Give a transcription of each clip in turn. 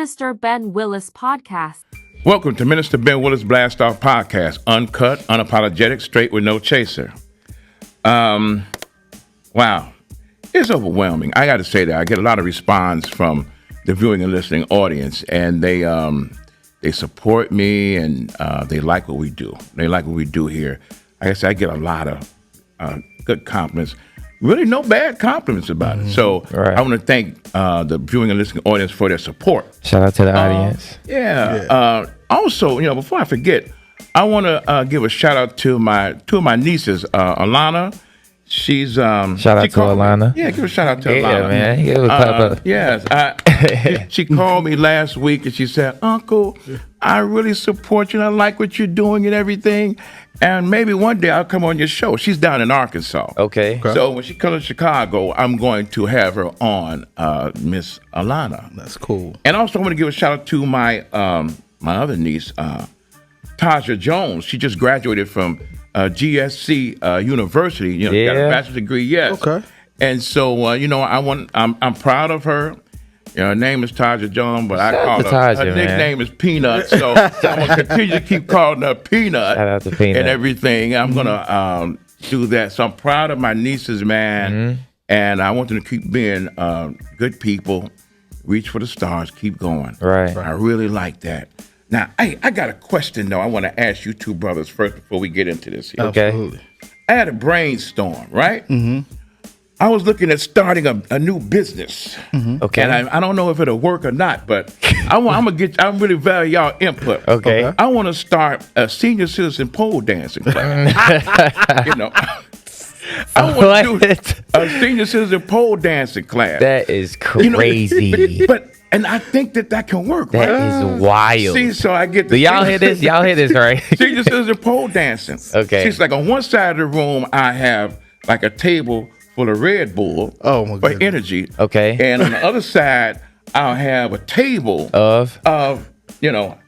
Minister Ben Willis podcast. Welcome to Minister Ben Willis Blastoff Podcast. Uncut, unapologetic, straight with no chaser. Wow. It's overwhelming. I got to say that. I get a lot of response from the viewing and listening audience, and they support me, and they like what we do. They like what we do here. Like I said, I get a lot of good compliments. Really no bad compliments about it. So Right. I want to thank the viewing and listening audience for their support. Shout out to the audience. Also, before I forget, I want to give a shout out to two of my nieces, Alana. She's Shout out to Alana. Give a shout out to Yeah, Alana. man. Give a pop up. Yes, she called me last week and she said, "Uncle, I really support you and I like what you're doing and everything. And maybe one day I'll come on your show." She's down in Arkansas. Okay. So when she comes to Chicago, I'm going to have her on, Miss Alana. That's cool. And also I want to give a shout out to my my other niece, Taja Jones. She just graduated from GSC University. Got a bachelor's degree. Yes. Okay. And so I'm proud of her. Her name is Taja Jones, but I call her nickname is Peanut. So I'm gonna continue to keep calling her Peanut. Shout out to Peanut. And everything. I'm gonna do that. So I'm proud of my nieces, man. And I want them to keep being good people. Reach for the stars. Keep going. Right. I really like that. Now, I got a question, though. I want to ask you two brothers first before we get into this here. Okay. Absolutely. I had a brainstorm, right? Mm-hmm. I was looking at starting a new business. Mm-hmm. Okay. And I don't know if it'll work or not, but I really value y'all input. Okay. I want to start a senior citizen pole dancing class. I want to do a senior citizen pole dancing class. That is crazy. And I think that can work. That right? is wild. See, so I get the. Do y'all hear this? Y'all hear this, right? Senior citizen pole dancing. Okay. See, it's like on one side of the room, I have like a table full of Red Bull Oh, my for goodness. energy. Okay. And on the other side, I'll have a table Of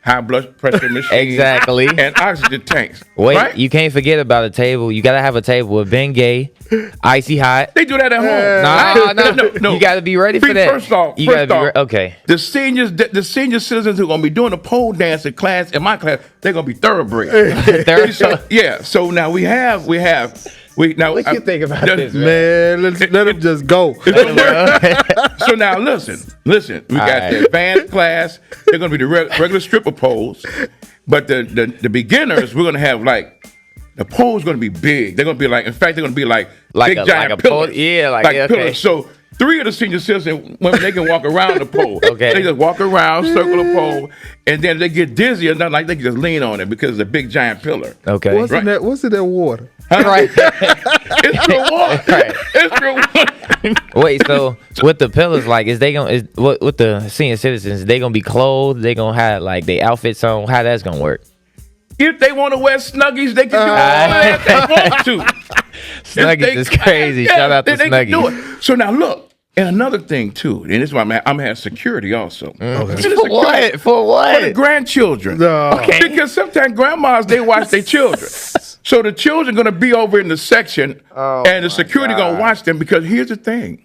high blood pressure machine. Exactly. And oxygen tanks. Wait, right? you can't forget about a table. You gotta have a table with Bengay, icy hot. They do that at home. No. You gotta be ready for that. First off, okay. The senior citizens who are gonna be doing the pole dancing class in my class, they're gonna be thoroughbred. So now we have. What you think about this, man? Man, let them just go. So now listen. We got the advanced class. They're going to be the regular stripper poles, but the beginners, we're going to have like the poles going to be big. They're going to be like, in fact, they're going to be like big giant pillars. Pillars. So 3 of the senior citizens, women, they can walk around the pole. Okay. They just walk around, circle the pole, and then they get dizzy or nothing like they can just lean on it because it's a big giant pillar. Okay. What's in that water? Right. It's real water. Right. It's real water. Wait, so with the pillars, like, with the senior citizens, they gonna be clothed? They gonna have like their outfits on? How that's gonna work? If they want to wear Snuggies, they can do all that they want to. Snuggies is crazy. Shout out to they can do Snuggies. it. So now look, and another thing too, and this is why I'm gonna have security also. Okay. For what? For what? For the grandchildren. No. Okay. Because sometimes grandmas, they watch their children. So the children gonna be over in the section, and the security gonna watch them. Because here's the thing.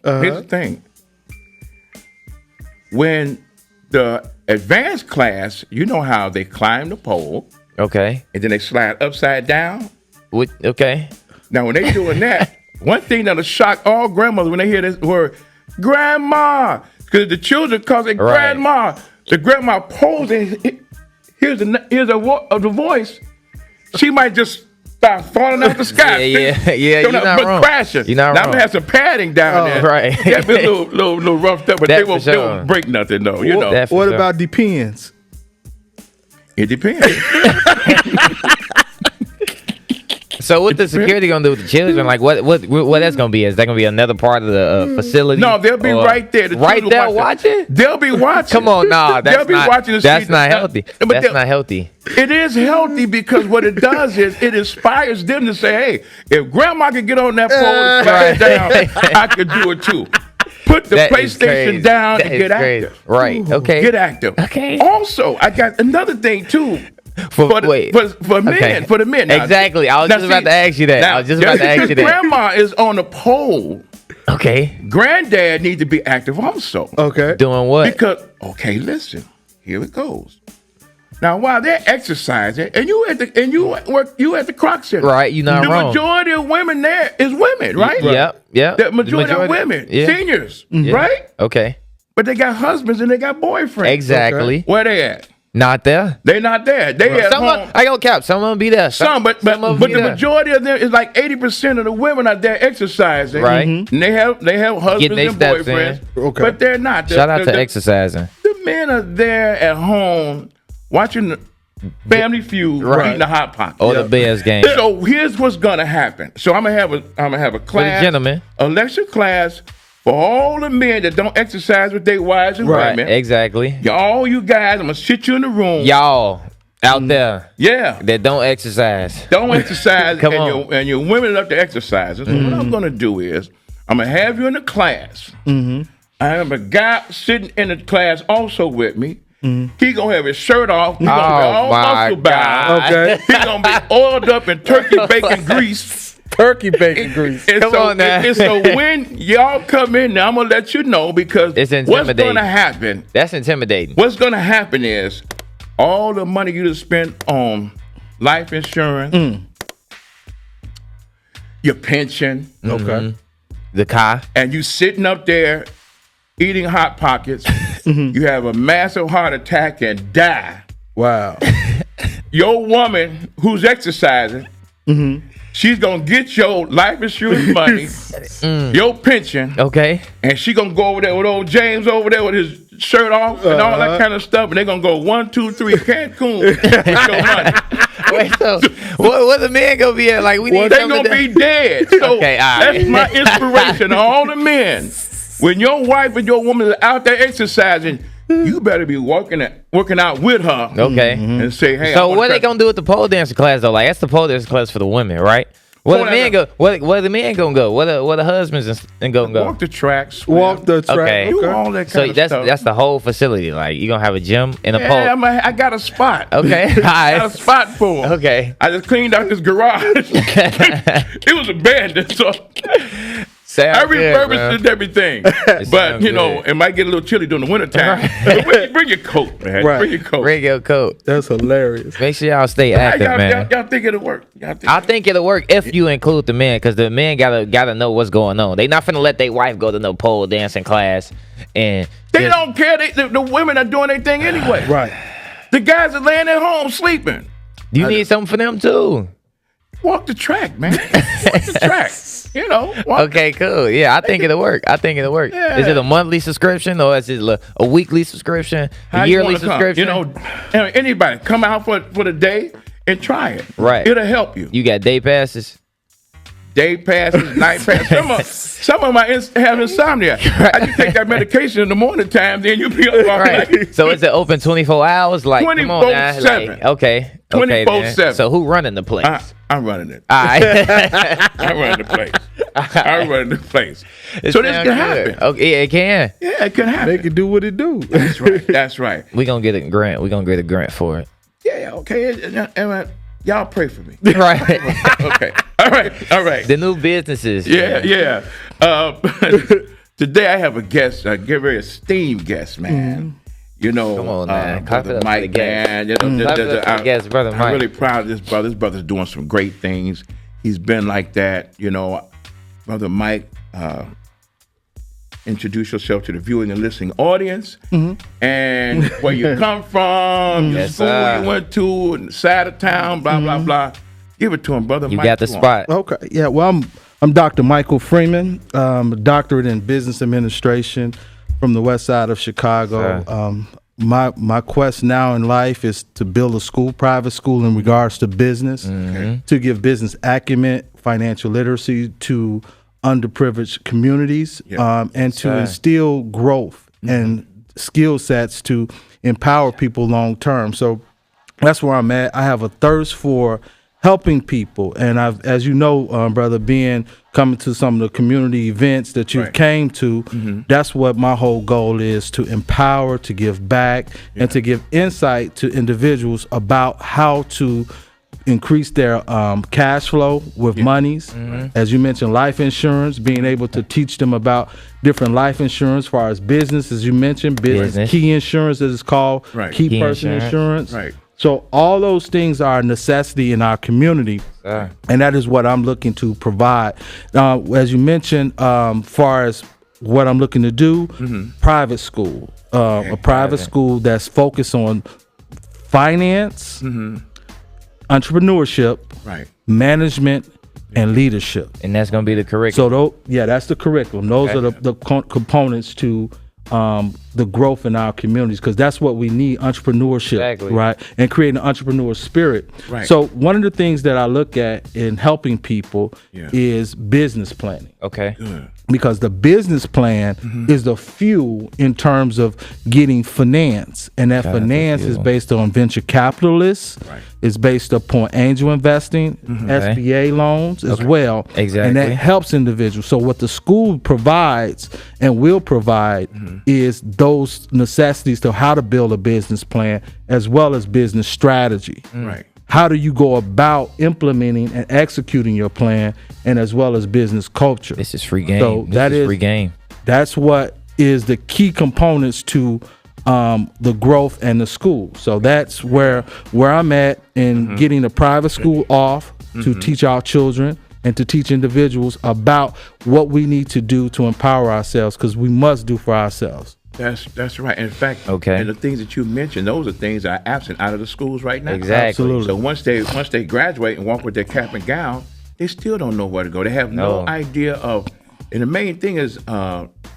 When the advanced class, you know how they climb the pole, Okay. and then they slide upside down. Okay. Now, when they doing that, one thing that'll shock all grandmothers when they hear this word, grandma, because the children call it grandma. The grandma pulls and here's the voice. She might just start falling out the sky. Yeah. You're not wrong. Crashing. You're not now, wrong. I'm gonna have some padding down there. Right. Yeah, be a little roughed up, but That they for won't sure. break nothing though. That for What sure. about depends? It depends. So what the security gonna do with the children? Like what that's gonna be? Is that gonna be another part of the facility? No, they'll be right there. The Right children there watching? They'll be watching. Come on, nah. They'll be watching to That's see not healthy. But That's not healthy. It is healthy because what it does is it inspires them to say, hey, if grandma can get on that pole and slide down, I could do it too. Put the That is PlayStation crazy. down That and is get crazy. active. Right. Okay. Get active. Okay. Also, I got another thing too. For men. Okay. For the men. Now, exactly. I was just about to ask you that. Now, I was just about to ask you that. Grandma is on the pole. Okay. Granddad needs to be active also. Okay. Doing what? Because, okay, listen. here it goes. Now, while they're exercising, and you at the Croc Center, Right, you're not the wrong. majority of women there is women, right? Yep. The majority of women, yeah. seniors, Yeah. right? Okay. But they got husbands and they got boyfriends. Exactly. Where they at? Not there. They not there. They at Some home. I go cap. Some of them be there. But some of them the be there. majority of them is like 80% of the women out there exercising, Right. And they have husbands Getting their and steps boyfriends, in. Okay. but they're not. Shout out to exercising. The men are there at home watching the Family Feud, eating the Hot Pocket. Or the Bears game. So here's what's gonna happen. So I'm gonna have a class, gentlemen. a lecture class for all the men that don't exercise with their wives and Right. women. Exactly. All you guys, I'm gonna sit you in the room. Y'all out there Yeah. that don't exercise. Don't exercise, Come and on. and your women love to exercise. So what I'm gonna do is I'm gonna have you in the class. I have a guy sitting in the class also with me. He gonna have his shirt off. He gonna be all my muscle bound. God. Okay. He gonna be oiled up in turkey bacon grease. Turkey bacon grease. And Come so, on now. and so when y'all come in now, I'm gonna let you know because It's what's intimidating. gonna happen? That's intimidating. What's gonna happen is all the money you just spent on life insurance, your pension, Okay. The car. and you sitting up there eating Hot Pockets, you have a massive heart attack and die. Wow. Your woman who's exercising, she's gonna get your life insurance money, your pension, Okay. and she gonna go over there with old James over there with his shirt off and all that kind of stuff, and they're gonna go 1, 2, 3 Cancun with your money. Wait, so what the man gonna be at? Like we need They something gonna to- be dead. So Okay, all right. that's my inspiration. All the men, when your wife and your woman are out there exercising, you better be working out with her. Okay. And say, hey. So what they gonna do with the pole dancing class though? Like that's the pole dancing class for the women, right? Where the Pole men go? dancing. Where the men gonna go? Where the husbands and gonna go? walk the track, swim, Walk the track. Okay. do all that So kind of that's stuff. the whole facility. Like you gonna have a gym and a Yeah, pole. I got a spot. Okay. All I got a right. spot for 'em. Okay. I just cleaned out this garage. It was abandoned, so I refurbished everything. But sounds you know, good. it might get a little chilly during the wintertime. So bring your coat, man. Right. Bring your coat. Bring your coat. That's hilarious. Make sure y'all stay active, man. Y'all think it'll work? I think it'll work if you include the men, because the men gotta know what's going on. They not finna let their wife go to no pole dancing class, and They just- don't care. The women are doing their thing anyway. Right. The guys are laying at home sleeping. You need something for them too. Walk the track, man. Walk the track. You know. Walk Okay, cool. Yeah, I think it'll work. Yeah. Is it a monthly subscription or is it a weekly subscription, How a you yearly wanna come? subscription? You know, anybody come out for the day and try it. Right. It'll help you. You got day passes. Day passes, night passes. Some of them have insomnia. I just take that medication in the morning time, then you be up all Right. night. So is it open 24 hours? Like, come on now. 24/7. Like, okay. Okay, then. 24/7. So who running the place? I'm running it. All right. I'm running the place. I'm running the place. It So this sound can good. happen. Okay, yeah, it can. Yeah, it can happen. They can do what it do. That's right. That's right. We gonna get a grant. We gonna get a grant for it. Yeah, okay. Y'all pray for me. Right. Okay. All right. The new businesses. Yeah. Today I have a guest, a very esteemed guest, man. You know, Come on, man. Clap Brother it up for the Mike, guest. man. You know, Clap it up for the guest, Brother I'm Mike. really proud of this brother. This brother's doing some great things. He's been like that, you know. Brother Mike, introduce yourself to the viewing and listening audience, and where you come from, your Yes, school sir. you went to, and the side of town, blah blah blah. Give it to him, brother. You Mike, got the come on. spot. Okay. Yeah. Well, I'm Dr. Michael Freeman, a doctorate in business administration from the west side of Chicago. My quest now in life is to build a private school in regards to business, to give business acumen, financial literacy to underprivileged communities, and to instill growth and skill sets to empower people long term. So that's where I'm at. I have a thirst for helping people, and I've, as you know, brother Ben, coming to some of the community events that you came to, that's what my whole goal is: to empower, to give back, and to give insight to individuals about how to increase their cash flow with monies. As you mentioned, life insurance, being able to teach them about different life insurance as far as business, as you mentioned, business. Key insurance, as it's called, key person insurance. Right. So all those things are a necessity in our community, and that is what I'm looking to provide. As you mentioned, far as what I'm looking to do, private school, a private school that's focused on finance, entrepreneurship, management, and leadership. And that's going to be the curriculum. So, that's the curriculum. Those are the components to the growth in our communities, because that's what we need, entrepreneurship, right? And creating an entrepreneur spirit. Right. So one of the things that I look at in helping people is business planning. Okay. Good. Because the business plan is the fuel in terms of getting finance. And that finance is based on venture capitalists. Right. It's based upon angel investing, SBA loans as well. Exactly. And that helps individuals. So what the school provides and will provide is those necessities to how to build a business plan as well as business strategy. Right. How do you go about implementing and executing your plan, and as well as business culture? This is free game. So this is free game. That's what is the key components to the growth and the school. So that's where I'm at in getting the private school off to teach our children and to teach individuals about what we need to do to empower ourselves, because we must do for ourselves. That's right. In fact, and the things that you mentioned, those are things that are absent out of the schools right now. Exactly. Absolutely. So once they graduate and walk with their cap and gown, they still don't know where to go. They have no idea of, and the main thing is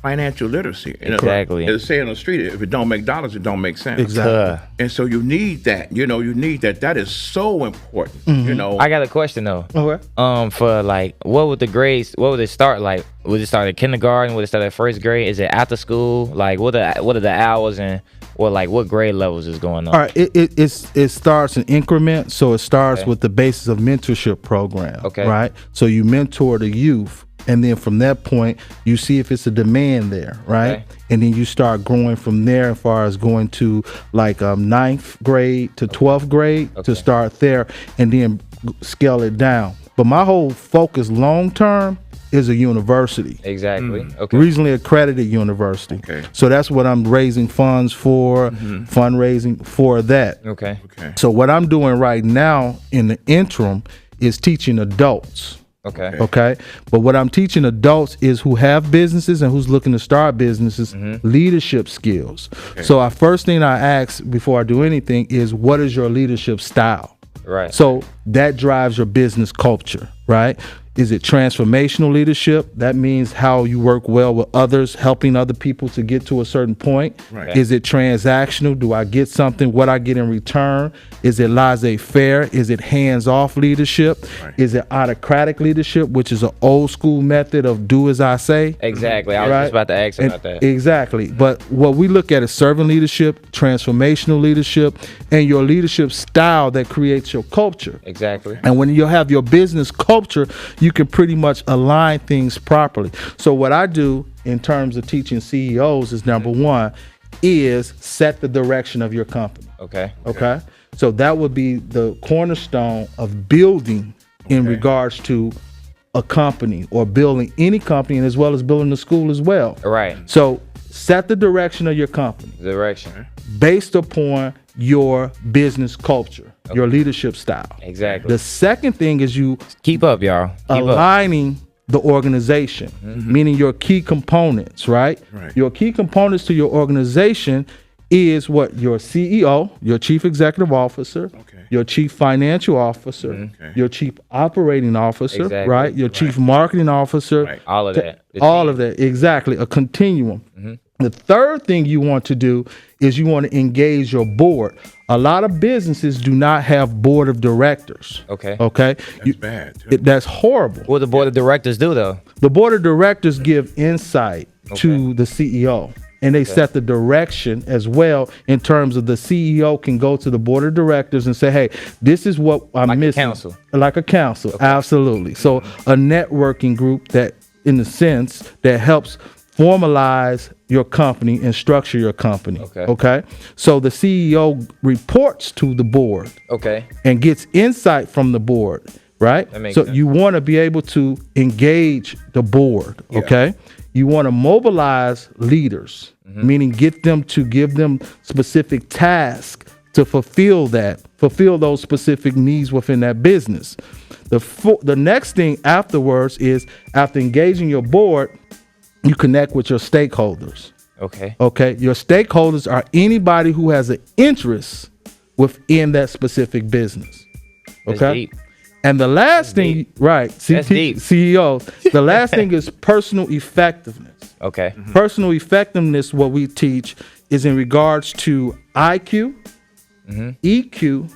financial literacy. Exactly. As they say on the street, if it don't make dollars, it don't make sense. Exactly. And so you need that. You need that. That is so important. I got a question though. Okay. For like, what would the grades? What would it start like? Would it start at kindergarten? Would it start at first grade? Is it after school? Like, what are the hours and what grade levels is going on? All right. It starts in increments. So it starts with the basis of mentorship program. Okay. Right. So you mentor the youth. And then from that point, you see if it's a demand there, right? Okay. And then you start growing from there as far as going to like 9th grade to 12th grade to start there, and then scale it down. But my whole focus long term is a university. Exactly. Okay. Regionally accredited university. Okay. So that's what I'm raising funds for, fundraising for that. Okay. So what I'm doing right now in the interim is teaching adults. Okay. But what I'm teaching adults is who have businesses and who's looking to start businesses, leadership skills. So our first thing I ask before I do anything is, what is your leadership style? Right. So that drives your business culture, right? Is it transformational leadership? That means how you work well with others, helping other people to get to a certain point. Right. Is it transactional? Do I get something? What I get in return? Is it laissez-faire? Is it hands-off leadership? Right. Is it autocratic leadership, which is an old school method of do as I say? Exactly. I was just about to ask about that. Exactly. But what we look at is servant leadership, transformational leadership, and your leadership style that creates your culture. Exactly. And when you have your business culture, you can pretty much align things properly. So what I do in terms of teaching CEOs is, number one, is set the direction of your company. Okay. So that would be the cornerstone of building in regards to a company, or building any company, and as well as building the school as well. Right. So set the direction of your company Direction. based upon your business culture, your leadership style. Exactly. The second thing is you Keep up, y'all. Keep up. aligning the organization, meaning your key components, right? Your key components to your organization is what your CEO, your chief executive officer, your chief financial officer, your chief operating officer, right? Your chief marketing officer. All of that. All of that, exactly, a continuum. The third thing you want to do is you want to engage your board. A lot of businesses do not have board of directors. Okay. That's bad, too. That's horrible. What the board of directors do though? The board of directors give insight to the CEO, and they set the direction as well, in terms of the CEO can go to the board of directors and say, hey, this is what I'm missing. Council. Like a council. Absolutely. So a networking group that, in a sense, that helps formalize your company and structure your company. Okay. Okay. So the CEO reports to the board Okay. and gets insight from the board, right? That makes So sense. you want to be able to engage the board, okay? You want to mobilize leaders, meaning get them to give them specific tasks to fulfill those specific needs within that business. The next thing afterwards is, after engaging your board, you connect with your stakeholders. Okay. Okay, your stakeholders are anybody who has an interest within that specific business. That's Okay, deep. and the last thing, deep. right? That's deep. CEO. The last thing is personal effectiveness. Okay. Personal effectiveness, what we teach, is in regards to IQ, EQ,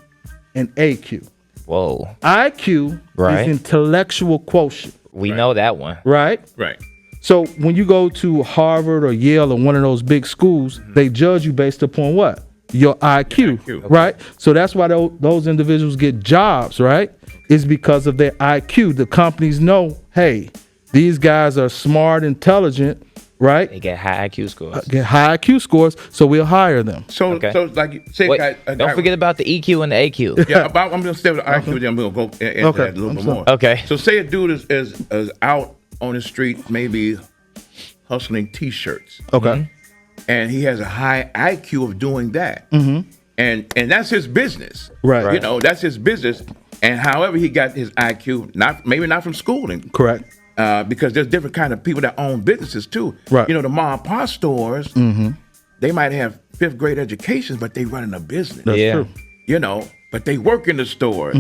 and AQ. Whoa. IQ Right. is intellectual quotient, We know that one. right? Right. So when you go to Harvard or Yale or one of those big schools, they judge you based upon what? Your IQ, IQ. right? So that's why those individuals get jobs, right? Is because of their IQ. The companies know, hey, these guys are smart, intelligent, right? They get high IQ scores. Get high IQ scores, so we'll hire them. So, Okay. so like, say, Wait, a don't guy- forget about the EQ and the AQ. Yeah, I'm going to stay with the IQ, then I'm going to go into Okay, that a little I'm bit sorry. more. Okay. So say a dude is out on the street, maybe hustling T-shirts, Okay. and he has a high IQ of doing that, and that's his business, Right. You know, that's his business, and however he got his IQ, maybe not from schooling, Correct. because there's different kind of people that own businesses too. Right. You know, the mom and pop stores, they might have 5th grade educations, but they running a business. That's Yeah. true. You know, but they work in the stores.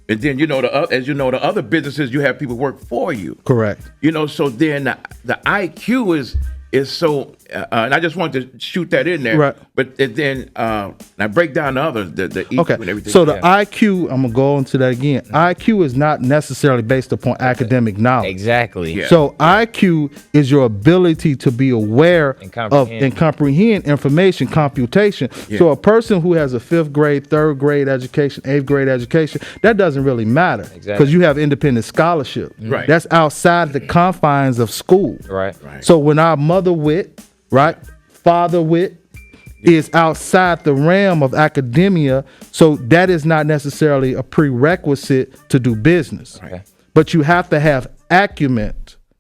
And then, you know, as you know, the other businesses, you have people work for you. Correct. You know, so then the IQ is so, and I just wanted to shoot that in there. Right. But then I break down the others, the EQ Okay. and everything. So the IQ, I'm gonna go into that again. IQ is not necessarily based upon academic knowledge. Exactly. Yeah. So IQ is your ability to be aware And of comprehend. and comprehend information, computation. Yeah. So a person who has a 5th grade, 3rd grade education, 8th grade education, that doesn't really matter because Exactly. you have independent scholarship. Right. That's outside the confines of school. Right. Right. So when our mother wit, right, father wit, is outside the realm of academia, so that is not necessarily a prerequisite to do business. Okay. But you have to have acumen.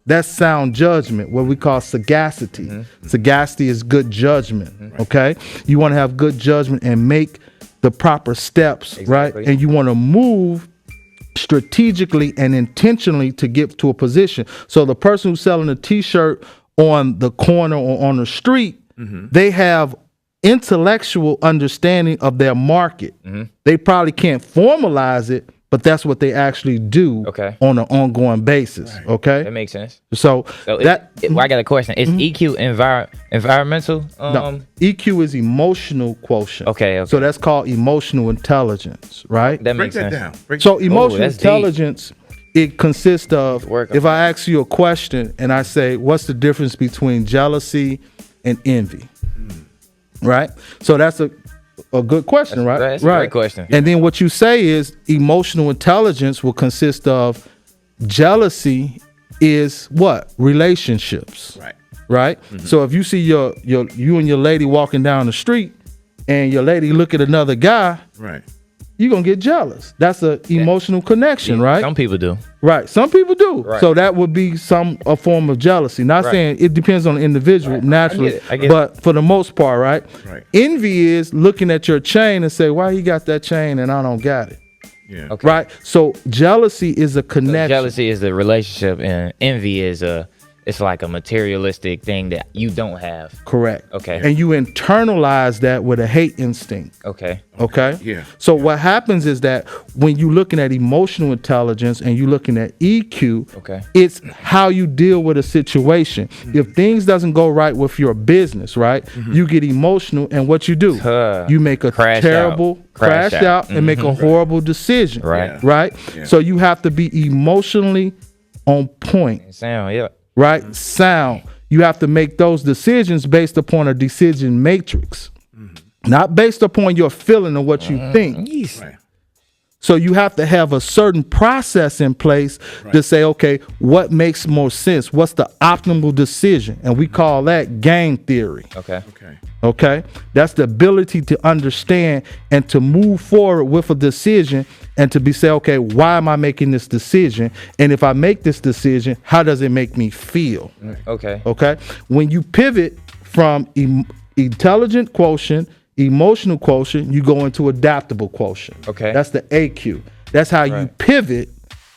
That's sound judgment, what we call sagacity. Sagacity is good judgment, okay? You want to have good judgment and make the proper steps, right? Exactly. And you want to move strategically and intentionally to get to a position. So the person who's selling a T-shirt on the corner or on the street, they have intellectual understanding of their market. They probably can't formalize it, but that's what they actually do Okay. on an ongoing basis. Okay, That makes sense. so So that well, I got a question. Is EQ environmental? no, EQ is emotional quotient. Okay. So that's called emotional intelligence, right? That break makes that sense. down. Break So emotional that's deep. intelligence, it consists of, Work on if I ask you a question and I say, what's the difference between jealousy and envy? Right? So that's a good question, right? That's a right. great question. And then what you say is emotional intelligence will consist of jealousy is what? Relationships. Right. Right? So if you see you and your lady walking down the street and your lady look at another guy, Right. you're gonna get jealous. That's a emotional connection, right? Some people do. Right. Some people do. Right. So that would be a form of jealousy. Not Right. saying it depends on the individual naturally, I get it. but for the most part, right? Right. Envy is looking at your chain and say, "Why he got that chain and I don't got it?" Yeah. Okay. Right. So jealousy is a connection. Jealousy is the relationship, and envy is it's like a materialistic thing that you don't have. Correct. Okay. And you internalize that with a hate instinct. Okay. Okay. Yeah. So what happens is that when you're looking at emotional intelligence and you're looking at EQ, Okay. it's how you deal with a situation. If things doesn't go right with your business, right, you get emotional, and what you do, you make a Crash terrible out. Crash crash out and make a horrible decision. Right. Yeah. Right. Yeah. So you have to be emotionally on point. Sound. Yeah. Right? Sound. You have to make those decisions based upon a decision matrix, not based upon your feeling of what you think. Yeesh. Right. So you have to have a certain process in place to say, okay, what makes more sense? What's the optimal decision? And we call that game theory. Okay. Okay, that's the ability to understand and to move forward with a decision and to say, okay, why am I making this decision? And if I make this decision, how does it make me feel? Okay. Okay, when you pivot from intelligent quotient, emotional quotient, you go into adaptable quotient. Okay. That's the AQ. That's how you pivot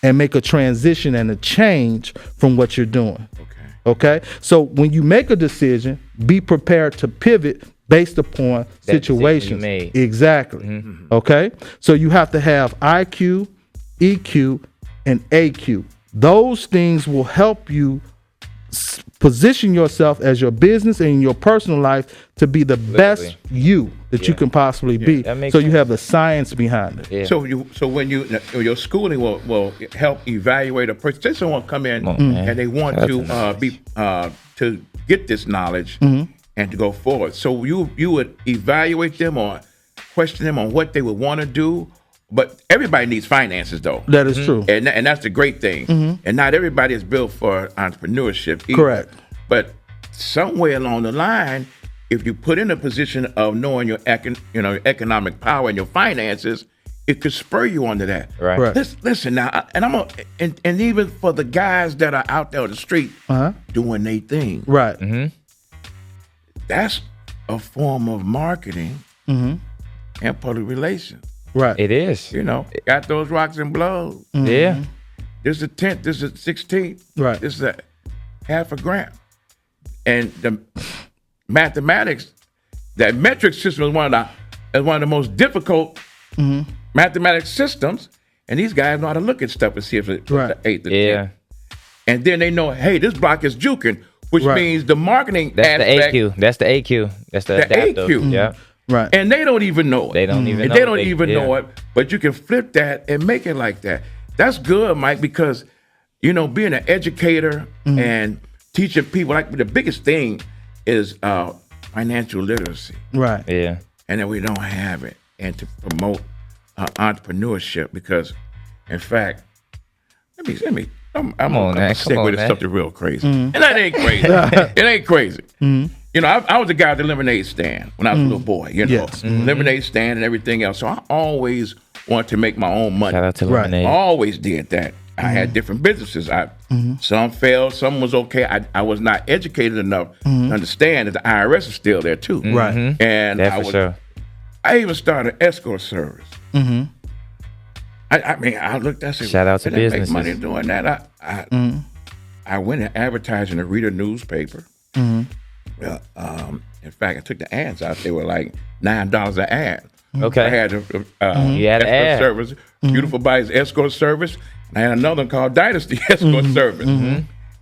and make a transition and a change from what you're doing. Okay. So when you make a decision, be prepared to pivot based upon situations. You made. Exactly. Okay. So you have to have IQ, EQ, and AQ. Those things will help you position yourself as your business and in your personal life to be the best you that you can possibly be. That makes So you sense. have the science behind it. Yeah. So when your schooling will help evaluate a person. Say someone come in and they want to get this knowledge and to go forward. So you would evaluate them or question them on what they would want to do. But everybody needs finances, though. That is true. And that's the great thing. And not everybody is built for entrepreneurship either. Correct. But somewhere along the line, if you put in a position of knowing your economic power and your finances, it could spur you onto that. Right. Correct. Listen now, and even for the guys that are out there on the street doing their thing, Right. that's a form of marketing and public relations. Right. It is. Got those rocks and blows. Yeah. This is a 10th, this is a 16th. Right. This is a half a gram. And the mathematics, that metric system is one of the most difficult mathematics systems. And these guys know how to look at stuff and see if it's Right. the 8th or Yeah. 10th. And then they know, hey, this block is juking, which Right. means the marketing That's aspect, the AQ. That's the AQ. That's the adaptive. AQ. Yeah. Right. and they don't even know it. They don't even and know they it. don't even know it, but you can flip that and make it like that. That's good, Mike, because being an educator and teaching people, like the biggest thing is financial literacy, Right. Yeah. and then we don't have it, and to promote entrepreneurship, because in fact, let me I'm on, gonna man. segue Come on, this man. something real crazy, and that ain't crazy. It ain't crazy. I was the guy at the lemonade stand when I was a little boy. Yes. Lemonade stand and everything else. So I always wanted to make my own money. Shout out to Right. Lemonade. I always did that. I had different businesses. Some failed, some was okay. I was not educated enough to understand that the IRS is still there too. Right. And That for sure. I even started an escort service. I looked. I said, Shout out to "I didn't businesses." make money doing that." I went and advertised in the Reader newspaper. In fact, I took the ads out. They were like $9 an ad. Okay. I had a You had an escort ad. service, Beautiful Bodies escort service. And I had another one called Dynasty escort service.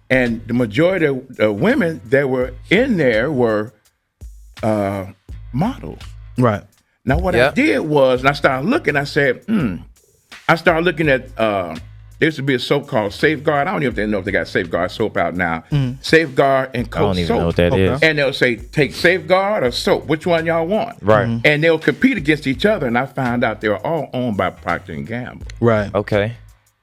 And the majority of the women that were in there were models. Right. Now, what I Yep. did was, and I started looking, I said, I started looking at, there used to be a soap called Safeguard. I don't even know if they got Safeguard soap out now. Safeguard and I Coke don't even soap. know what that is. And they'll say, take Safeguard or soap. Which one y'all want? Right. And they'll compete against each other. And I found out they were all owned by Procter & Gamble. Right. Okay.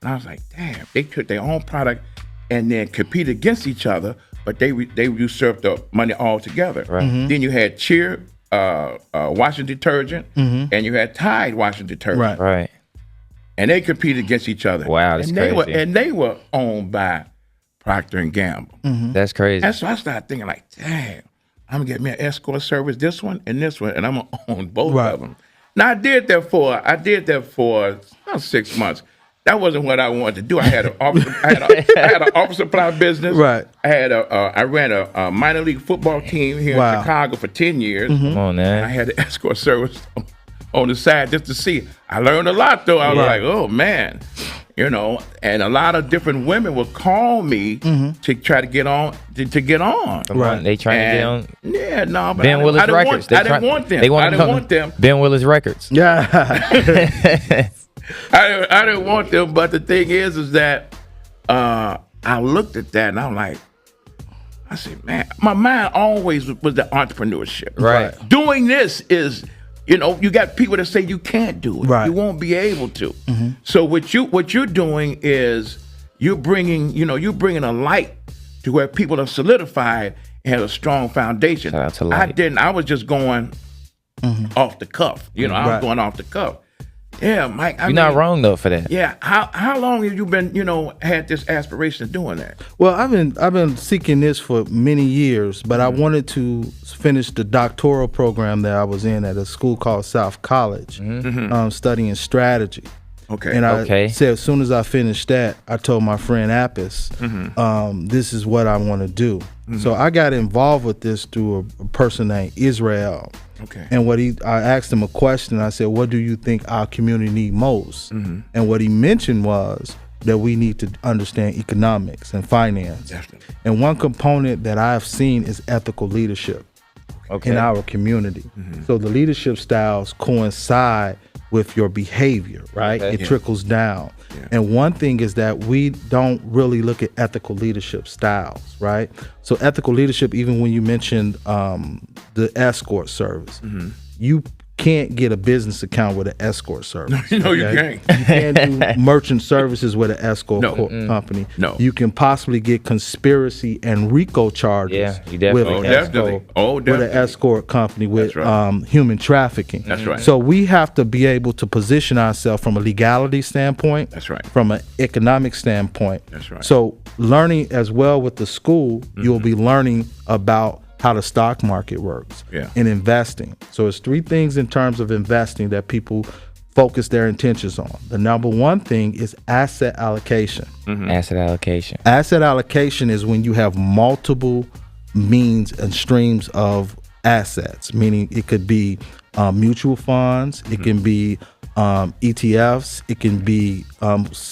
And I was like, damn, they took their own product and then compete against each other, but they usurped the money altogether. Right. Then you had Cheer washing detergent, and you had Tide washing detergent. Right. Right. And they competed against each other. Wow, that's and they crazy. were owned by Procter & Gamble. That's crazy. And so I started thinking like, damn, I'm gonna get me an escort service, this one, and I'm gonna own both Right. of them. Now I did that for about 6 months. That wasn't what I wanted to do. I had an office supply business. Right. I ran a minor league football team here Wow. in Chicago for 10 years. Come on, And I man. had the escort service on the side just to see. I learned a lot though. I was like, oh man, and a lot of different women would call me to try to get on, to get on. Come on. They trying to get on Yeah, no, but Ben Willis I didn't Records. I didn't want them. They want I to didn't come want them. Ben Willis Records. Yeah. I didn't want them. But the thing is that I looked at that and I'm like, I said, man, my mind always was the entrepreneurship. Right. Doing this is you got people that say you can't do it. Right. You won't be able to. So what you're doing is you're bringing a light to where people are solidified and have a strong foundation. Shout out to light. I was just going off the cuff. I was Right. going off the cuff. Yeah, Mike. You're not wrong though for that. Yeah. How long have you been, had this aspiration of doing that? Well, I've been seeking this for many years, but I wanted to finish the doctoral program that I was in at a school called South College, studying strategy. Okay. And I said as soon as I finished that, I told my friend Apis, this is what I want to do. So I got involved with this through a person named Israel. Okay. And I asked him a question. I said, what do you think our community need most? And what he mentioned was that we need to understand economics and finance. Definitely. And one component that I've seen is ethical leadership in our community. So the leadership styles coincide with your behavior, right? Okay. It trickles down. Yeah. And one thing is that we don't really look at ethical leadership styles, right? So ethical leadership, even when you mentioned the escort service, you can't get a business account with an escort service. No, you can't. You can't do merchant services with an escort company. No. You can possibly get conspiracy and RICO charges Yeah, you definitely with can. with an escort company with That's right. human trafficking. That's right. So we have to be able to position ourselves from a legality standpoint. That's right. From an economic standpoint. That's right. So learning as well with the school, you'll be learning about how the stock market works and investing. So it's three things in terms of investing that people focus their intentions on. The number one thing is asset allocation. Asset allocation. Asset allocation is when you have multiple means and streams of assets, meaning it could be mutual funds, it can be ETFs, it can be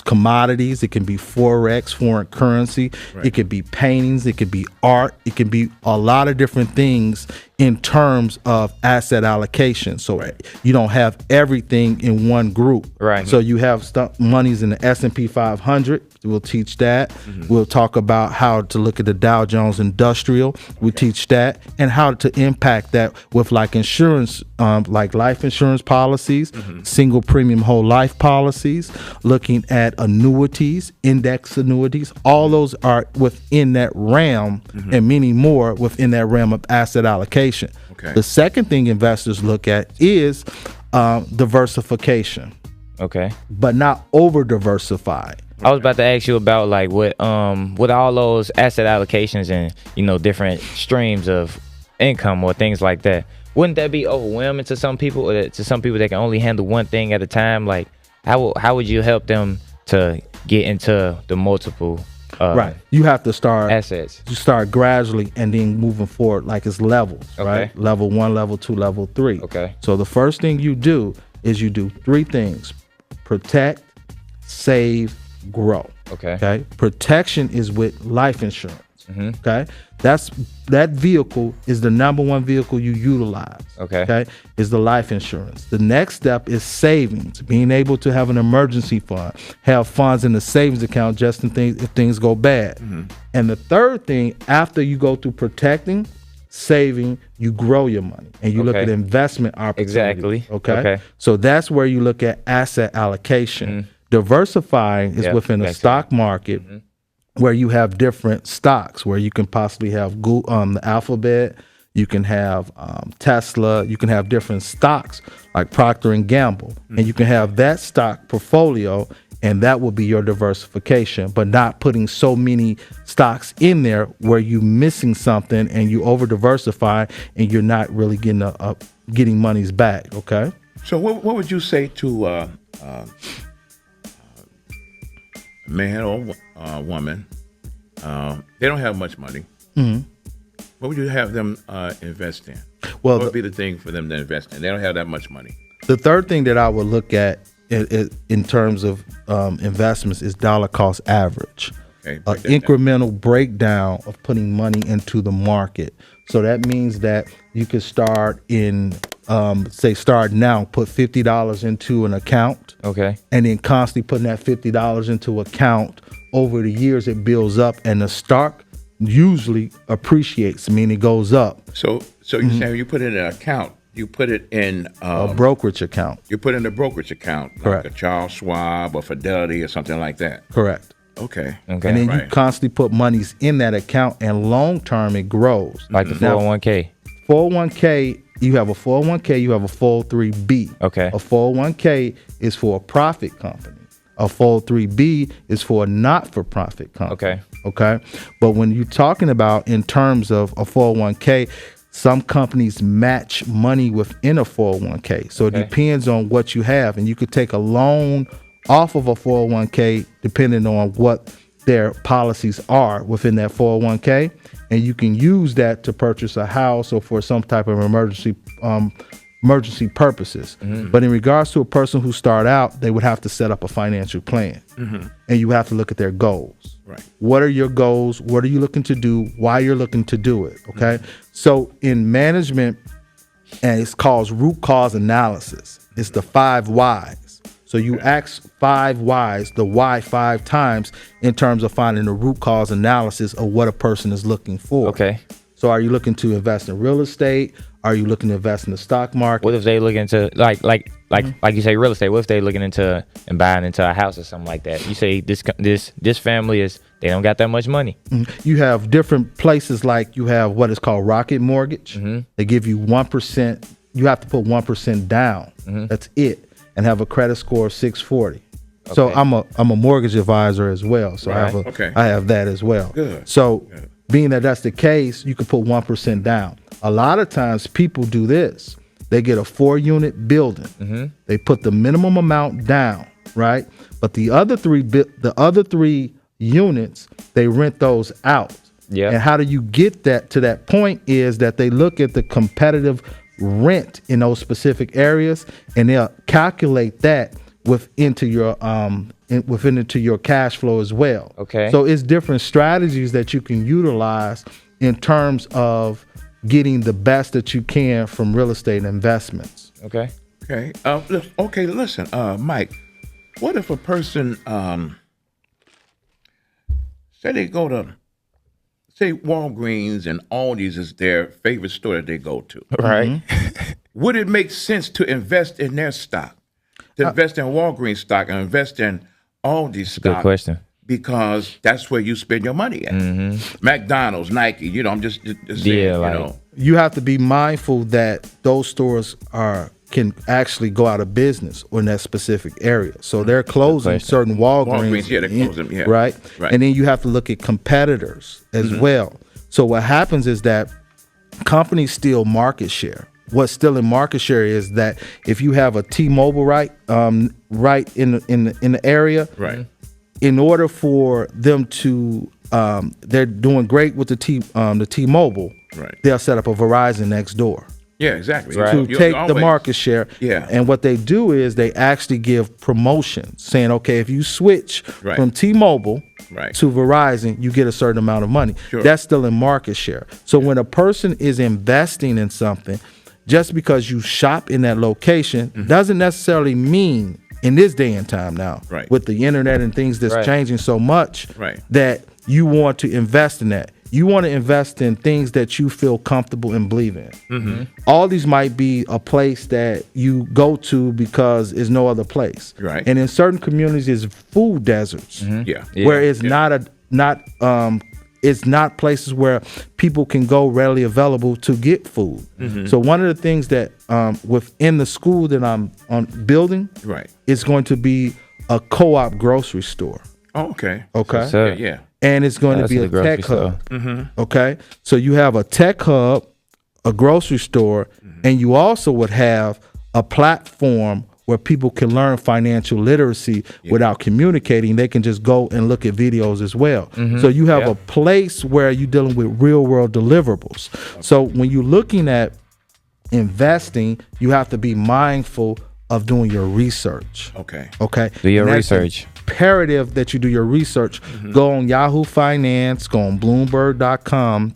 commodities, it can be forex, foreign currency, it could be paintings, it could be art, it can be a lot of different things in terms of asset allocation. So you don't have everything in one group. Right. So you have monies in the S&P 500. We'll teach that. We'll talk about how to look at the Dow Jones Industrial. We teach that, and how to impact that with like insurance, like life insurance policies, single premium whole life policies, looking at annuities, index annuities. All those are within that realm, and many more within that realm of asset allocation. Okay. The second thing investors look at is diversification, but not over diversified. I was about to ask you about like with all those asset allocations and different streams of income or things like that. Wouldn't that be overwhelming to some people, or to some people that can only handle one thing at a time? Like how would you help them to get into the multiple right? You have to start assets. You start gradually and then moving forward like it's levels, right? Level 1, level 2, level 3. Okay. So the first thing you do is you do three things: protect, save, grow. Okay. Protection is with life insurance. Okay. That vehicle is the number one vehicle you utilize. Okay. Is the life insurance. The next step is savings, being able to have an emergency fund, have funds in the savings account just in if things go bad. And the third thing, after you go through protecting, saving, you grow your money and you look at investment opportunities. Exactly. Okay. So that's where you look at asset allocation. Diversifying is within the stock market, where you have different stocks, where you can possibly have the Alphabet, you can have Tesla, you can have different stocks like Procter and Gamble, and you can have that stock portfolio, and that will be your diversification, but not putting so many stocks in there where you're missing something and you over diversify and you're not really getting monies back. Okay. So what would you say to man or woman, they don't have much money. What would you have them invest in? Well, what would be the thing for them to invest in? They don't have that much money. The third thing that I would look at in terms of investments is dollar cost average. An incremental breakdown of putting money into the market. So that means that you could start start now, put $50 into an account. And then constantly putting that $50 into account. Over the years, it builds up, and the stock usually appreciates, meaning it goes up. So you're saying you put it in an account, you put it in A brokerage account. you put it in a brokerage account, like Correct. a Charles Schwab or Fidelity or something like that. Correct. Okay. Okay. And then you Right. constantly put monies in that account, and long term it grows. Like the Now, 401k. 401k, you have a 401k, you have a 403b. Okay. A 401k is for a profit company. A 403b is for a not-for-profit company. Okay. Okay. But when you're talking about in terms of a 401k, some companies match money within a 401k. So it Okay. depends on what you have. And you could take a loan off of a 401k depending on what their policies are within that 401k. And you can use that to purchase a house or for some type of emergency purposes. But in regards to a person who start out, they would have to set up a financial plan. And you have to look at their goals. Right. What are your goals? What are you looking to do? Why you're looking to do it? Okay. So in management, and it's called root cause analysis. It's the 5 whys. So you ask 5 whys, the why 5 times in terms of finding the root cause analysis of what a person is looking for. Okay. So are you looking to invest in real estate? Are you looking to invest in the stock market? What if they look into like you say real estate? What if they looking into and buying into a house or something like that? You say this family they don't got that much money. You have different places, like you have what is called Rocket Mortgage. They give you 1%. You have to put 1% down. That's it, and have a credit score of 640. So Okay. I'm a mortgage advisor as well. So Right. I have that as well. Good. So being that that's the case, you can put 1% down. A lot of times people do this. They get a 4-unit building. They put the minimum amount down, right? But the other three units, they rent those out. Yeah. And how do you get that to that point is that they look at the competitive rent in those specific areas, and they'll calculate that into your cash flow as well. Okay. So it's different strategies that you can utilize in terms of getting the best that you can from real estate investments. Okay. Okay. Listen, Mike. What if a person, say they go to, say Walgreens and Aldi's is their favorite store that they go to? Right. Would it make sense to invest in their stock, to invest in Walgreens stock and invest in Aldi's stock? Good question. Because that's where you spend your money at. McDonald's, Nike. I'm just saying. Yeah, like- You have to be mindful that those stores can actually go out of business in that specific area. So they're closing question. certain Walgreens. Walgreens, yeah, they're closing, yeah. Right? Right. And then you have to look at competitors as well. So what happens is that companies steal market share. What's still in market share is that if you have a T-Mobile right in the area, Right. in order for them to they're doing great with the T-Mobile, Right. they'll set up a Verizon next door Yeah, exactly. Right. to You take the always- market share. Yeah. And what they do is they actually give promotions saying, okay, if you switch Right. from T-Mobile Right. to Verizon, you get a certain amount of money. Sure. That's still in market share. So when a person is investing in something, just because you shop in that location doesn't necessarily mean, in this day and time now, Right. with the internet and things that's Right. changing so much, Right. that you want to invest in that. You want to invest in things that you feel comfortable and believe in. All these might be a place that you go to because there's no other place. Right. And in certain communities, it's food deserts, Yeah. where it's it's not places where people can go readily available to get food. So one of the things that within the school that I'm building, Right. is going to be a co-op grocery store. Oh, okay. Okay. So- Yeah. Yeah. And it's going to That's be the a grocery tech store. hub. Okay. So you have a tech hub, a grocery store, and you also would have a platform where people can learn financial literacy without communicating. They can just go and look at videos as well. So you have a place where you're dealing with real world deliverables. So when you're looking at investing, you have to be mindful of doing your research. Okay. Okay. Do your And that's research. imperative that you do your research. Go on Yahoo Finance, go on Bloomberg.com,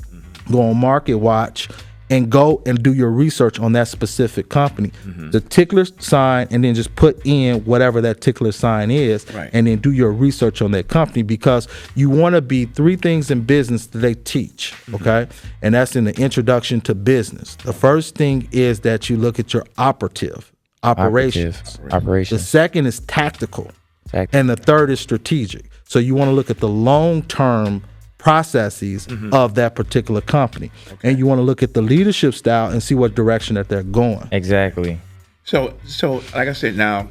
go on Market Watch, and go and do your research on that specific company. Mm-hmm. The tickler sign, and then just put in whatever that tickler sign is, Right. and then do your research on that company, because you want to be 3 things in business that they teach, Mm-hmm. okay? And that's in the introduction to business. The first thing is that you look at your operations. The second is tactical. And the third is strategic. So you want to look at the long-term processes of that particular company. And you want to look at the leadership style and see what direction that they're going. Exactly. So like I said, now,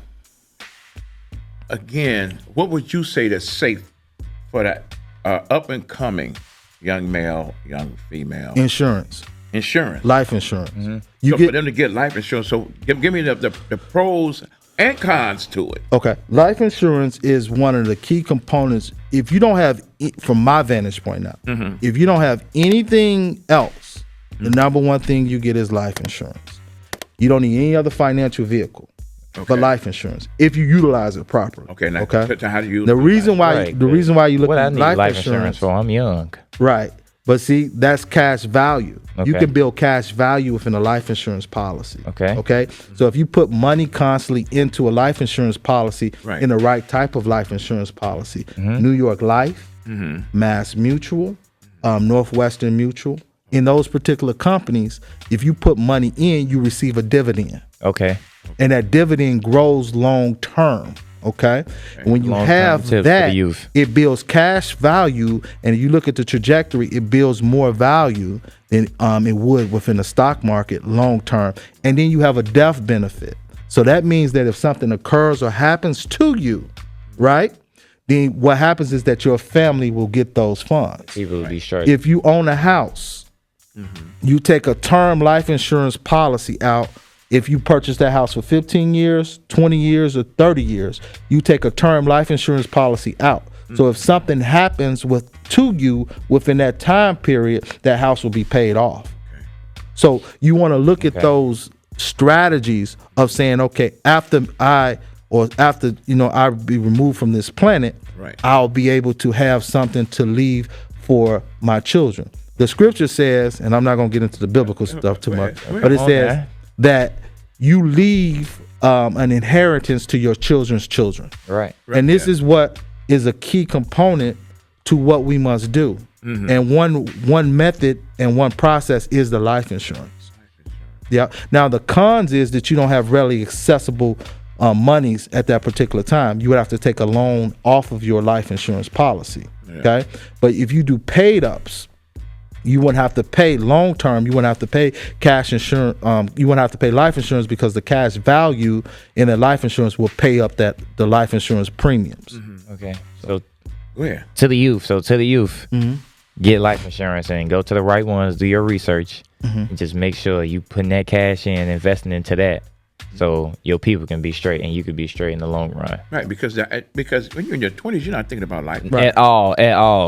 again, what would you say that's safe for that up and coming young male, young female? Insurance. Insurance. Life insurance. So for them to get life insurance, so give me the pros and cons to it. Okay. Life insurance is one of the key components. If you don't have, from my vantage point now, if you don't have anything else, the number one thing you get is life insurance. You don't need any other financial vehicle but life insurance if you utilize it properly. Okay. Now, how do you? The reason why you look what at I need life insurance for? I'm young. Right. But see, that's cash value. You Okay. can build cash value within a life insurance policy. Okay. Okay. So if you put money constantly into a life insurance policy, Right. in the right type of life insurance policy, New York Life, Mass Mutual, Northwestern Mutual, in those particular companies, if you put money in, you receive a dividend. Okay. And that dividend grows long term. Okay. When you Long-term have tips for that, the youth. it builds cash value, and you look at the trajectory, it builds more value than it would within the stock market long term. And then you have a death benefit. So that means that if something occurs or happens to you, right, then what happens is that your family will get those funds. People will be straight. If you own a house, you take a term life insurance policy out. If you purchase that house for 15 years, 20 years, or 30 years, you take a term life insurance policy out. So if something happens to you within that time period, that house will be paid off. So you want to look at those strategies of saying, okay, after I be removed from this planet, Right. I'll be able to have something to leave for my children. The scripture says, and I'm not going to get into the biblical stuff too much, but it says that you leave an inheritance to your children's children. Right. And this is what is a key component to what we must do. And one method and one process is the life insurance. Yeah. Now the cons is that you don't have readily accessible monies at that particular time. You would have to take a loan off of your life insurance policy. Okay. But if you do paid ups, you wouldn't have to pay long term. You wouldn't have to pay cash insurance. You wouldn't have to pay life insurance, because the cash value in the life insurance will pay up the life insurance premiums. Okay. So Where? to the youth, get life insurance and go to the right ones. Do your research and just make sure you putting that cash in, investing into that, so your people can be straight and you can be straight in the long run. Right, because when you're in your 20s, you're not thinking about life. At all.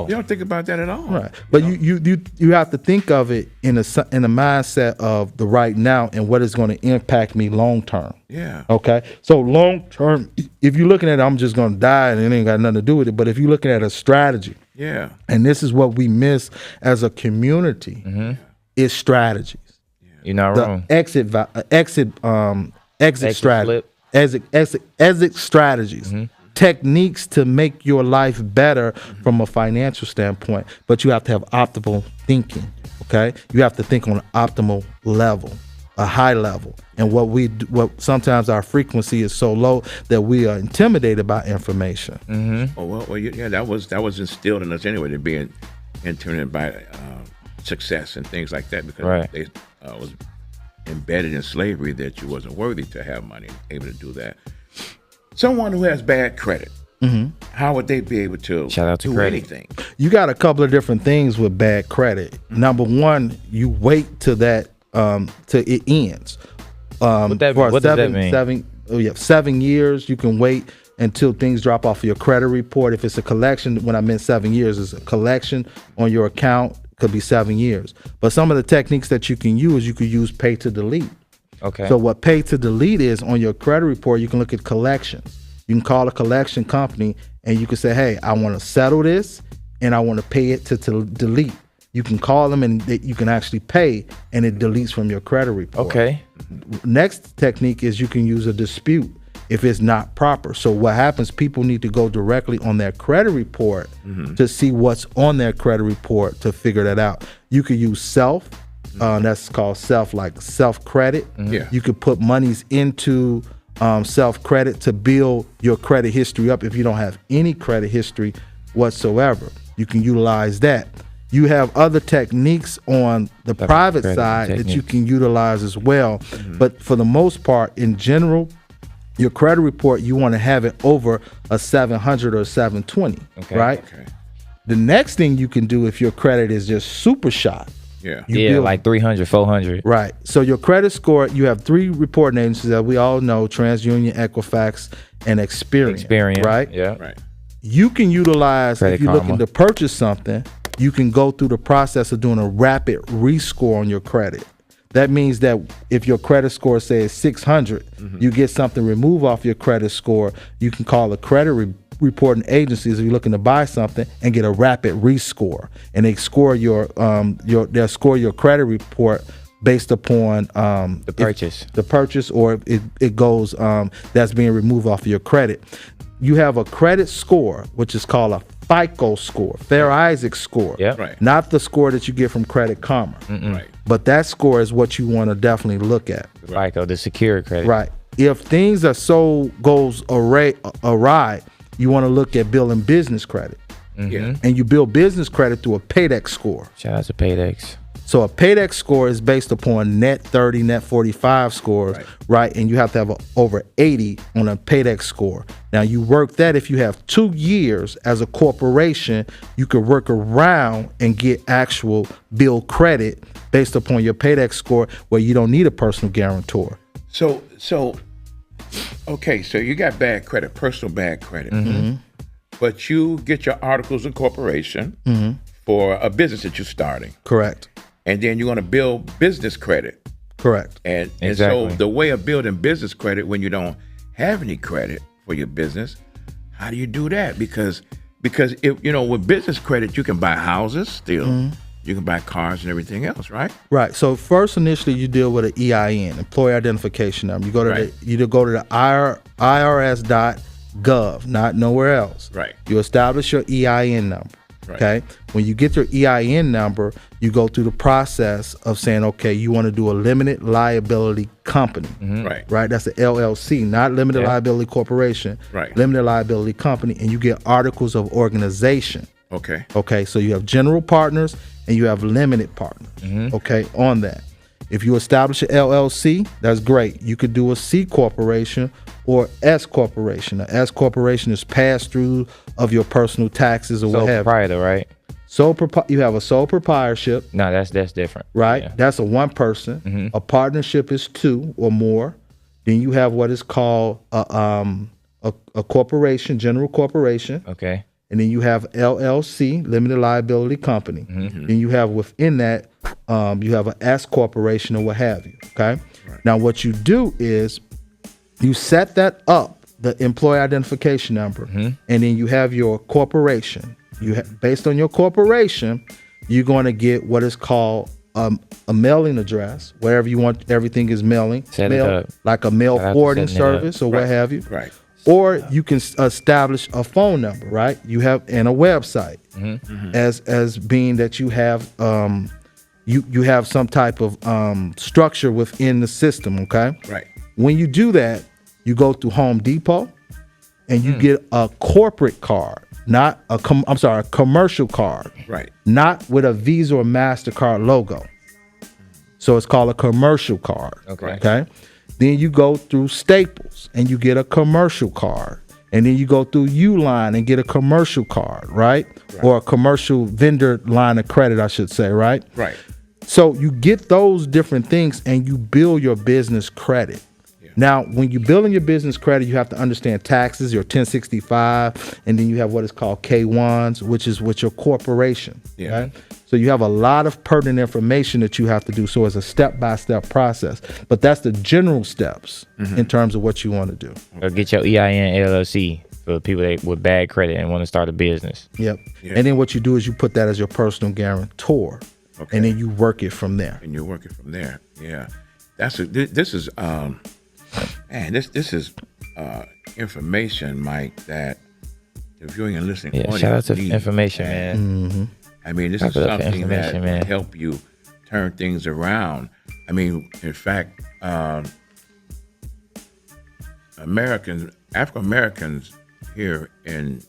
You don't think about that at all. Right, but you have to think of it in a mindset of the right now and what is going to impact me long term. Yeah. Okay, so long term, if you're looking at it, I'm just going to die and it ain't got nothing to do with it. But if you're looking at a strategy, Yeah. and this is what we miss as a community, is strategies. You're not wrong. Exit strategy, flip. exit strategies, techniques to make your life better from a financial standpoint. But you have to have optimal thinking. Okay, you have to think on an optimal level, a high level. And what sometimes our frequency is so low that we are intimidated by information. Oh well, yeah. That was instilled in us anyway, to be intimidated by success and things like that, because they was embedded in slavery that you wasn't worthy to have money, able to do that. Someone who has bad credit, how would they be able to Shout out to do credit. anything? You got a couple of different things with bad credit. Number one, you wait till that till it ends. What does that mean? 7 years. You can wait until things drop off of your credit report. If it's a collection, when I meant 7 years, it's a collection on your account. Could be 7 years. But some of the techniques that you can use pay to delete. Okay. So what pay to delete is, on your credit report, you can look at collections. You can call a collection company and you can say, hey, I want to settle this and I want to pay it to delete. you can call them and you can actually pay, and it deletes from your credit report. Okay. Next technique is you can use a dispute if it's not proper. So what happens, people need to go directly on their credit report to see what's on their credit report to figure that out. You could use self, that's called self, like self-credit. Yeah. You could put monies into self-credit to build your credit history up if you don't have any credit history whatsoever. You can utilize that. You have other techniques on the private side that you can utilize as well. But for the most part, in general, your credit report, you want to have it over a 700 or 720, right? Okay. The next thing you can do if your credit is just super shot. Yeah. Like 300, 400. Right. So your credit score, you have 3 reporting agencies that we all know, TransUnion, Equifax, and Experian. Right? Yeah. Right. You can utilize, Credit if you're Karma. looking to purchase something, you can go through the process of doing a rapid rescore on your credit. That means that if your credit score says 600, you get something removed off your credit score, you can call a credit reporting agencies if you're looking to buy something and get a rapid rescore, and they score they'll score your credit report based upon The purchase. the purchase, or if it goes that's being removed off of your credit. You have a credit score, which is called a FICO score, Fair Isaac score. Yep. Right. Not the score that you get from Credit Karma. Right. But that score is what you want to definitely look at. FICO, the secure credit. Right. If things goes awry, you want to look at building business credit. Yeah. And you build business credit through a Paydex score. Shout out to Paydex. So a Paydex score is based upon net 30, net 45 scores, right? And you have to have over 80 on a Paydex score. Now you work that if you have 2 years as a corporation, you could work around and get actual bill credit based upon your Paydex score where you don't need a personal guarantor. So you got bad credit, personal bad credit, but you get your articles of incorporation for a business that you're starting. Correct. And then you're going to build business credit. Correct. And Exactly. so the way of building business credit when you don't have any credit for your business, how do you do that? Because if with business credit you can buy houses still, you can buy cars and everything else, right? Right. So first, initially, you deal with an EIN, Employee Identification Number. You go to you go to the IRS.gov, not nowhere else. Right. You establish your EIN number. Right. Okay. When you get your EIN number, you go through the process of saying, okay, you want to do a limited liability company. Right. Right. That's the LLC, not limited liability corporation. Right. Limited liability company, and you get articles of organization. Okay. Okay, so you have general partners and you have limited partners. Okay, on that. If you establish an LLC, that's great. You could do a C corporation or S corporation. An S corporation is pass through of your personal taxes or So what have you. proprietor, right? You have a sole proprietorship, No, that's different. right? Yeah. That's a one person. A partnership is 2 or more. Then you have what is called a corporation, general corporation. Okay. And then you have LLC, limited liability company. Then you have within that, you have an S corporation or what have you. Okay. Now what you do is you set that up, the employee identification number, and then you have your corporation. Based on your corporation, you're going to get what is called a mailing address, wherever you want. Everything is mailing, Set it up. like a mail Shout out to forwarding setting it up. service or what have you. Right. Or you can establish a phone number, right? You have and a website, as being that you have you have some type of structure within the system, okay? Right. When you do that, you go through Home Depot, and you get a corporate card, not a commercial card, Right. not with a Visa or MasterCard logo. So it's called a commercial card. Okay. Then you go through Staples and you get a commercial card. And then you go through Uline and get a commercial card, right? Or a commercial vendor line of credit, I should say, right? Right. So you get those different things and you build your business credit. Now, when you're building your business credit, you have to understand taxes, your 1065, and then you have what is called K1s, which is with your corporation. Yeah. Right? So you have a lot of pertinent information that you have to do. So it's a step-by-step process. But that's the general steps in terms of what you want to do. Or get your EIN LLC for people with bad credit and want to start a business. Yep. Yeah. And then what you do is you put that as your personal guarantor, Okay. and then you work it from there. And you're working from there. Yeah, this is information, Mike, that the viewing and listening Yeah, audience shout out to needs, information, man. I mean, this Clap is it up for something that information, will man. help you turn things around. I mean, in fact, African Americans here in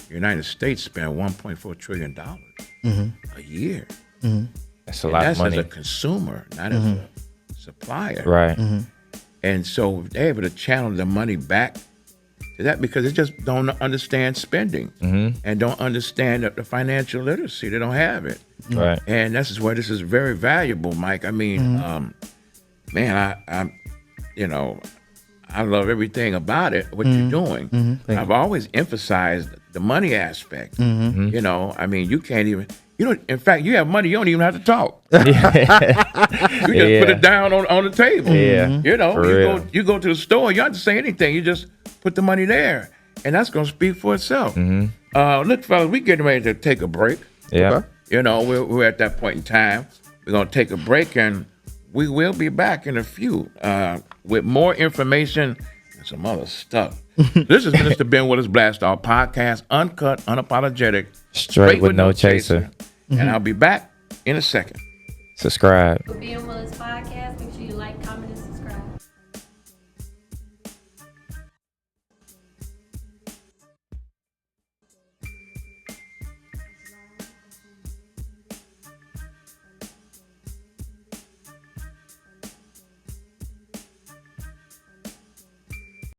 the United States spend $1.4 trillion a year. That's a And lot that's of money. as a consumer, not as a supplier. Right. And so they're able to channel the money back to that because they just don't understand spending and don't understand the financial literacy. They don't have it. Right. And this is where this is very valuable, Mike. I mean, man, I love everything about it, what you're doing. I've always emphasized the money aspect. You know, I mean, you can't even, in fact, you have money, you don't even have to talk. You just put it down on the table. Yeah. You know, For real. you go to the store, you don't have to say anything. You just put the money there. And that's going to speak for itself. Look, fellas, we getting ready to take a break. Yeah. Okay. You know, we're at that point in time. We're going to take a break, and we will be back in a few with more information and some other stuff. This is Minister Ben Willis Blast Off Podcast, uncut, unapologetic, Straight with no chaser. And I'll be back in a second. Subscribe. For Ben Willis Podcast, make sure you like, comment, and